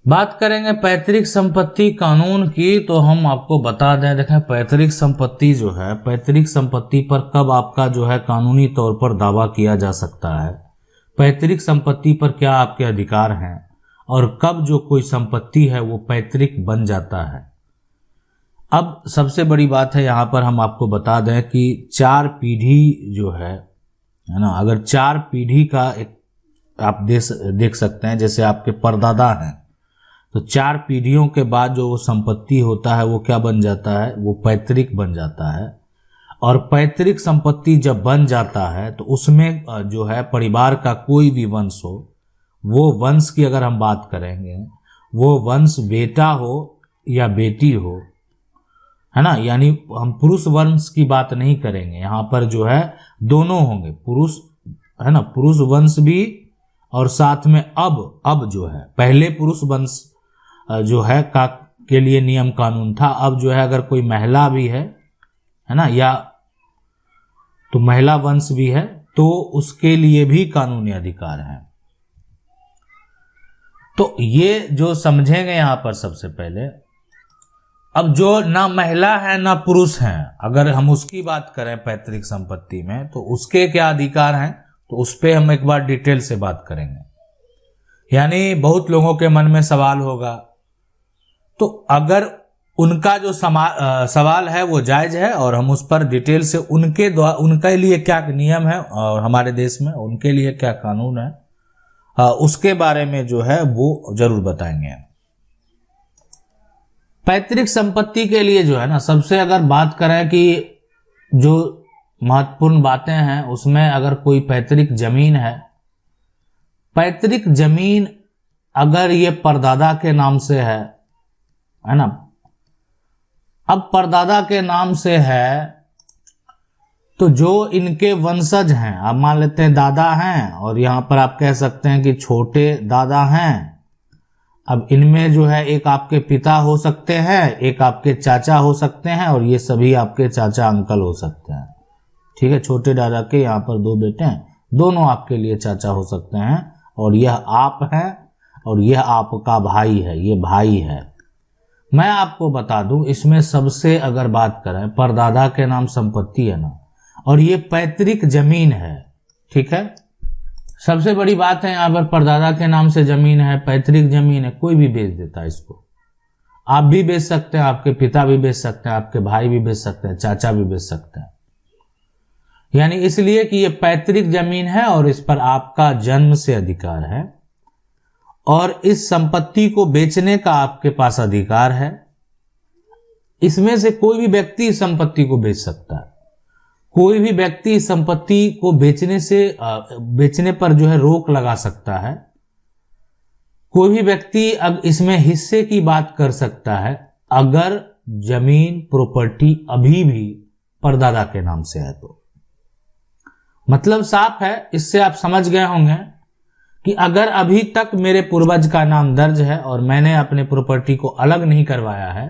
बात करेंगे पैतृक संपत्ति कानून की, तो हम आपको बता दें, देखें पैतृक संपत्ति जो है, पैतृक संपत्ति पर कब आपका जो है कानूनी तौर पर दावा किया जा सकता है, पैतृक संपत्ति पर क्या आपके अधिकार हैं, और कब जो कोई संपत्ति है वो पैतृक बन जाता है। अब सबसे बड़ी बात है यहाँ पर हम आपको बता दें कि 4 पीढ़ी जो है ना, अगर 4 पीढ़ी का एक आप देख सकते हैं, जैसे आपके परदादा हैं तो 4 पीढ़ियों के बाद जो वो संपत्ति होता है वो क्या बन जाता है, वो पैतृक बन जाता है। और पैतृक संपत्ति जब बन जाता है तो उसमें जो है परिवार का कोई भी वंश हो, वो वंश की अगर हम बात करेंगे, वो वंश बेटा हो या बेटी हो, है ना, यानी हम पुरुष वंश की बात नहीं करेंगे, यहाँ पर जो है दोनों होंगे, पुरुष है ना, पुरुष वंश भी और साथ में अब जो है, पहले पुरुष वंश जो है के लिए नियम कानून था, अब जो है अगर कोई महिला भी है ना, या तो महिला वंश भी है तो उसके लिए भी कानूनी अधिकार है। तो ये जो समझेंगे यहां पर सबसे पहले, अब जो ना महिला है ना पुरुष हैं, अगर हम उसकी बात करें पैतृक संपत्ति में तो उसके क्या अधिकार हैं, तो उस पर हम एक बार डिटेल से बात करेंगे। यानी बहुत लोगों के मन में सवाल होगा, तो अगर उनका जो सवाल है वो जायज है और हम उस पर डिटेल से उनके लिए क्या नियम है और हमारे देश में उनके लिए क्या कानून है, उसके बारे में जो है वो जरूर बताएंगे। पैतृक संपत्ति के लिए जो है ना, सबसे अगर बात करें कि जो महत्वपूर्ण बातें हैं उसमें, अगर कोई पैतृक जमीन है, पैतृक जमीन अगर ये परदादा के नाम से है ना, अब परदादा के नाम से है तो जो इनके वंशज हैं, आप मान लेते हैं दादा हैं और यहाँ पर आप कह सकते हैं कि छोटे दादा हैं, अब इनमें जो है एक आपके पिता हो सकते हैं, एक आपके चाचा हो सकते हैं और ये सभी आपके चाचा अंकल हो सकते हैं। ठीक है, छोटे दादा के यहाँ पर 2 बेटे हैं, दोनों आपके लिए चाचा हो सकते हैं, और यह आप है और यह आपका भाई है, ये भाई है। मैं आपको बता दूं, इसमें सबसे अगर बात करें, परदादा के नाम संपत्ति है ना, और ये पैतृक जमीन है, ठीक है, सबसे बड़ी बात है यहाँ पर परदादा के नाम से जमीन है, पैतृक जमीन है, कोई भी बेच देता है इसको, आप भी बेच सकते हैं, आपके पिता भी बेच सकते हैं, आपके भाई भी बेच सकते हैं, चाचा भी बेच सकते हैं। यानी इसलिए कि ये पैतृक जमीन है और इस पर आपका जन्म से अधिकार है और इस संपत्ति को बेचने का आपके पास अधिकार है। इसमें से कोई भी व्यक्ति इस संपत्ति को बेच सकता है, कोई भी व्यक्ति इस संपत्ति को बेचने पर जो है रोक लगा सकता है, कोई भी व्यक्ति अब इसमें हिस्से की बात कर सकता है अगर जमीन प्रॉपर्टी अभी भी परदादा के नाम से है तो। मतलब साफ है, इससे आप समझ गए होंगे कि अगर अभी तक मेरे पूर्वज का नाम दर्ज है और मैंने अपने प्रॉपर्टी को अलग नहीं करवाया है,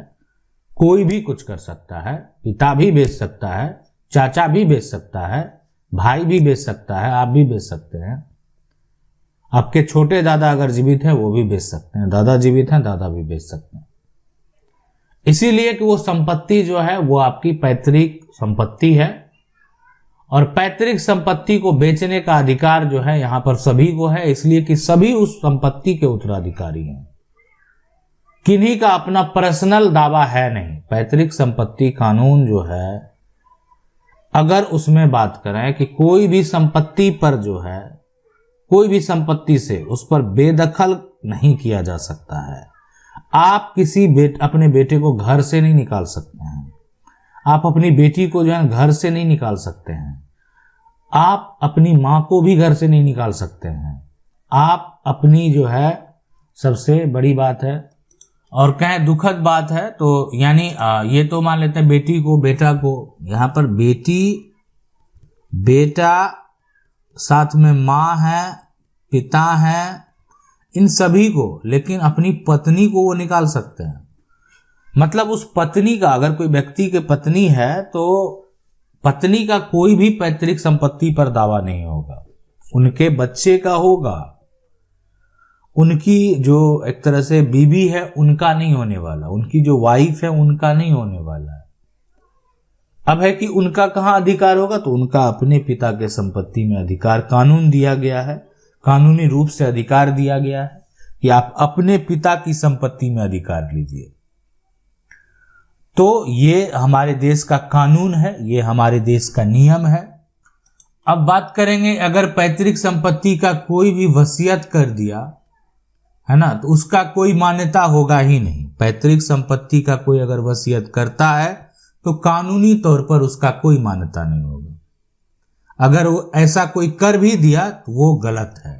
कोई भी कुछ कर सकता है, पिता भी बेच सकता है, चाचा भी बेच सकता है, भाई भी बेच सकता है, आप भी बेच सकते हैं, आपके छोटे दादा अगर जीवित हैं वो भी बेच सकते हैं, दादा जीवित हैं दादा भी बेच सकते हैं। इसीलिए कि वो संपत्ति जो है वो आपकी पैतृक संपत्ति है और पैतृक संपत्ति को बेचने का अधिकार जो है यहां पर सभी को है, इसलिए कि सभी उस संपत्ति के उत्तराधिकारी हैं, किन्हीं का अपना पर्सनल दावा है नहीं। पैतृक संपत्ति कानून जो है, अगर उसमें बात करें कि कोई भी संपत्ति पर जो है, कोई भी संपत्ति से उस पर बेदखल नहीं किया जा सकता है। आप किसी अपने बेटे को घर से नहीं निकाल सकते हैं, आप अपनी बेटी को जो है घर से नहीं निकाल सकते हैं, आप अपनी मां को भी घर से नहीं निकाल सकते हैं, आप अपनी जो है सबसे बड़ी बात है और कहें दुखद बात है तो यानी ये तो मान लेते हैं बेटी को बेटा को, यहाँ पर बेटी बेटा साथ में माँ है पिता है इन सभी को, लेकिन अपनी पत्नी को वो निकाल सकते हैं। मतलब उस पत्नी का, अगर कोई व्यक्ति के पत्नी है तो पत्नी का कोई भी पैतृक संपत्ति पर दावा नहीं होगा, उनके बच्चे का होगा, उनकी जो एक तरह से बीवी है उनका नहीं होने वाला, उनकी जो वाइफ है उनका नहीं होने वाला है। अब है कि उनका कहाँ अधिकार होगा, तो उनका अपने पिता के संपत्ति में अधिकार कानून दिया गया है, कानूनी रूप से अधिकार दिया गया है कि आप अपने पिता की संपत्ति में अधिकार लीजिए। तो ये हमारे देश का कानून है, ये हमारे देश का नियम है। अब बात करेंगे, अगर पैतृक संपत्ति का कोई भी वसीयत कर दिया है ना, तो उसका कोई मान्यता होगा ही नहीं। पैतृक संपत्ति का कोई अगर वसीयत करता है तो कानूनी तौर पर उसका कोई मान्यता नहीं होगा। अगर वो ऐसा कोई कर भी दिया तो वो गलत है।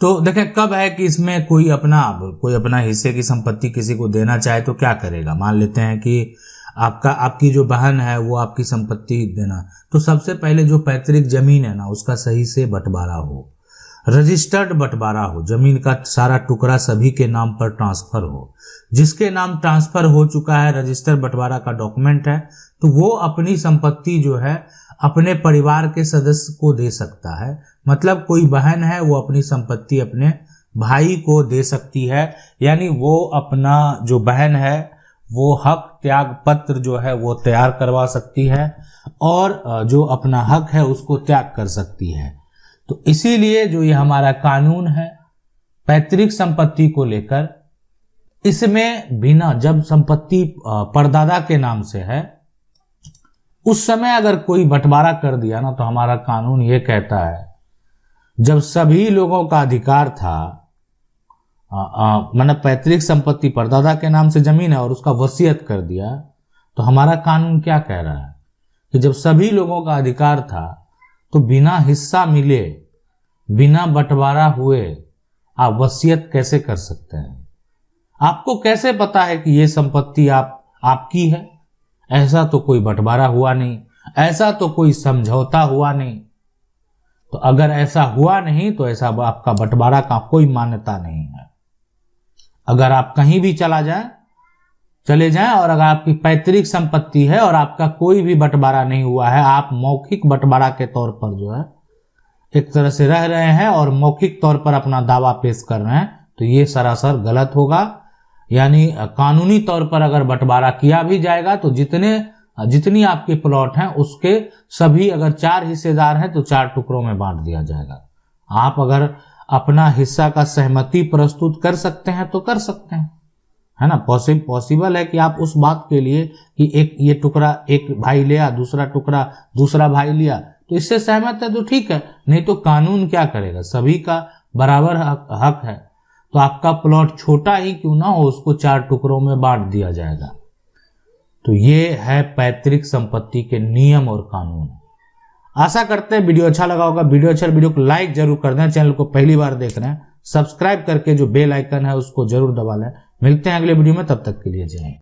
तो देखें कब है कि इसमें कोई अपना हिस्से की संपत्ति किसी को देना चाहे तो क्या करेगा। मान लेते हैं कि आपकी जो बहन है वो आपकी संपत्ति देना, तो सबसे पहले जो पैतृक जमीन है ना उसका सही से बंटवारा हो, रजिस्टर्ड बंटवारा हो, जमीन का सारा टुकड़ा सभी के नाम पर ट्रांसफर हो। जिसके नाम ट्रांसफर हो चुका है, रजिस्टर बंटवारा का डॉक्यूमेंट है, तो वो अपनी संपत्ति जो है अपने परिवार के सदस्य को दे सकता है। मतलब कोई बहन है वो अपनी संपत्ति अपने भाई को दे सकती है, यानी वो अपना जो बहन है वो हक त्याग पत्र जो है वो तैयार करवा सकती है और जो अपना हक है उसको त्याग कर सकती है। तो इसीलिए जो ये हमारा कानून है पैतृक संपत्ति को लेकर, इसमें बिना, जब संपत्ति परदादा के नाम से है उस समय अगर कोई बंटवारा कर दिया ना, तो हमारा कानून ये कहता है जब सभी लोगों का अधिकार था, मतलब पैतृक संपत्ति परदादा के नाम से जमीन है और उसका वसीयत कर दिया, तो हमारा कानून क्या कह रहा है कि जब सभी लोगों का अधिकार था तो बिना हिस्सा मिले, बिना बंटवारा हुए आप वसीयत कैसे कर सकते हैं। आपको कैसे पता है कि ये संपत्ति आपकी है। ऐसा तो कोई बंटवारा हुआ नहीं, ऐसा तो कोई समझौता हुआ नहीं। तो अगर ऐसा हुआ नहीं तो ऐसा आपका बंटवारा का कोई मान्यता नहीं है। अगर आप कहीं भी चले जाएं और अगर आपकी पैतृक संपत्ति है और आपका कोई भी बंटवारा नहीं हुआ है, आप मौखिक बंटवारा के तौर पर जो है एक तरह से रह रहे हैं और मौखिक तौर पर अपना दावा पेश कर रहे हैं, तो ये सरासर गलत होगा। यानी कानूनी तौर पर अगर बंटवारा किया भी जाएगा तो जितनी आपके प्लॉट हैं उसके सभी, अगर 4 हिस्सेदार हैं तो 4 टुकड़ों में बांट दिया जाएगा। आप अगर अपना हिस्सा का सहमति प्रस्तुत कर सकते हैं तो कर सकते हैं, है ना। पॉसिबल है कि आप उस बात के लिए कि ये टुकड़ा एक भाई लिया, दूसरा टुकड़ा दूसरा भाई लिया, तो इससे सहमत है तो ठीक है, नहीं तो कानून क्या करेगा, सभी का बराबर हक है। तो आपका प्लॉट छोटा ही क्यों ना हो उसको 4 टुकड़ों में बांट दिया जाएगा। तो ये है पैतृक संपत्ति के नियम और कानून। आशा करते हैं वीडियो अच्छा लगा होगा। वीडियो को लाइक जरूर कर दें। चैनल को पहली बार देख रहे हैं सब्सक्राइब करके जो बेल आइकन है उसको जरूर दबा लें। मिलते हैं अगले वीडियो में, तब तक के लिए जय हिंद।